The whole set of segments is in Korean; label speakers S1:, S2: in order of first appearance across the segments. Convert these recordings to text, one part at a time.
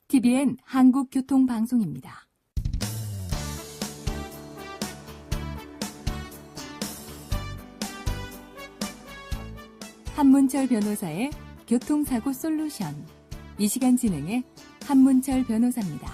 S1: TVN 한국교통방송입니다. 한문철 변호사의 교통사고 솔루션. 이 시간 진행의 한문철 변호사입니다.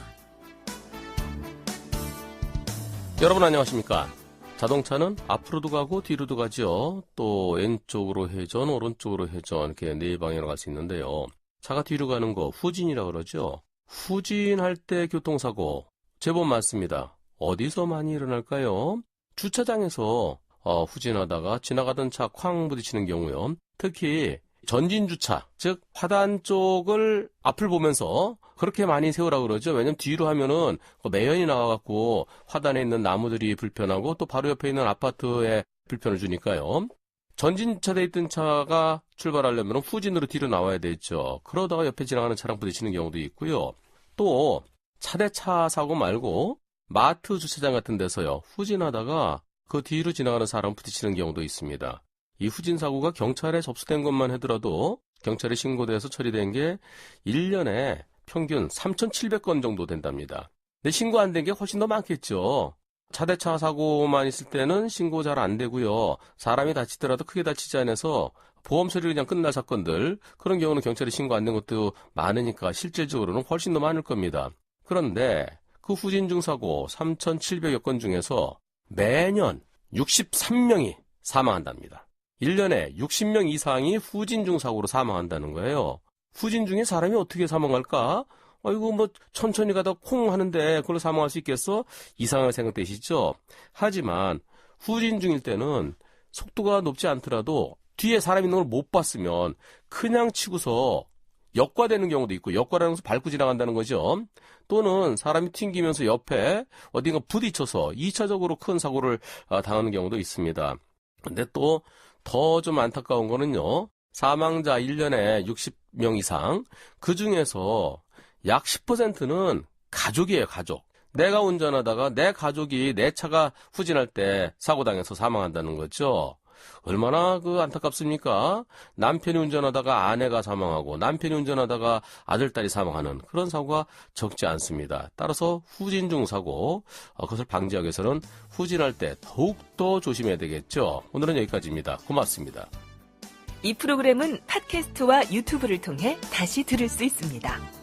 S2: 여러분 안녕하십니까? 자동차는 앞으로도 가고 뒤로도 가죠. 또 왼쪽으로 회전, 오른쪽으로 회전 이렇게 네 방향으로 갈 수 있는데요. 차가 뒤로 가는 거 후진이라고 그러죠. 후진할 때 교통사고 제법 많습니다. 어디서 많이 일어날까요? 주차장에서 후진하다가 지나가던 차 쾅 부딪히는 경우요. 특히 전진주차, 즉 화단 쪽을 앞을 보면서 그렇게 많이 세우라고 그러죠. 왜냐면 뒤로 하면은 매연이 나와갖고 화단에 있는 나무들이 불편하고 또 바로 옆에 있는 아파트에 불편을 주니까요. 전진주차되어 있던 차가 출발하려면 후진으로 뒤로 나와야 되죠. 그러다가 옆에 지나가는 차랑 부딪히는 경우도 있고요. 또 차대차 사고 말고 마트 주차장 같은 데서요. 후진하다가 그 뒤로 지나가는 사람 부딪히는 경우도 있습니다. 이 후진 사고가 경찰에 접수된 것만 하더라도 경찰에 신고돼서 처리된 게 1년에 평균 3,700건 정도 된답니다. 근데 신고 안 된 게 훨씬 더 많겠죠. 차대차 사고만 있을 때는 신고 잘 안 되고요. 사람이 다치더라도 크게 다치지 않아서 보험 처리로 그냥 끝날 사건들, 그런 경우는 경찰에 신고 안 된 것도 많으니까 실질적으로는 훨씬 더 많을 겁니다. 그런데 그 후진중 사고 3,700여 건 중에서 매년 63명이 사망한답니다. 1년에 60명 이상이 후진중 사고로 사망한다는 거예요. 후진중에 사람이 어떻게 사망할까? 이거 천천히 가다 콩 하는데 그걸로 사망할 수 있겠어? 이상하게 생각되시죠? 하지만 후진중일 때는 속도가 높지 않더라도 뒤에 사람 있는 걸 못 봤으면 그냥 치고서 역과되는 경우도 있고, 역과라는 것은 밟고 지나간다는 거죠. 또는 사람이 튕기면서 옆에 어딘가 부딪혀서 2차적으로 큰 사고를 당하는 경우도 있습니다. 근데 또 더 좀 안타까운 거는요. 사망자 1년에 60명 이상, 그 중에서 약 10%는 가족이에요, 가족. 내가 운전하다가 내 가족이 내 차가 후진할 때 사고당해서 사망한다는 거죠. 얼마나 안타깝습니까? 남편이 운전하다가 아내가 사망하고 남편이 운전하다가 아들, 딸이 사망하는 그런 사고가 적지 않습니다. 따라서 후진중 사고, 그것을 방지하기 위해서는 후진할 때 더욱더 조심해야 되겠죠. 오늘은 여기까지입니다. 고맙습니다.
S3: 이 프로그램은 팟캐스트와 유튜브를 통해 다시 들을 수 있습니다.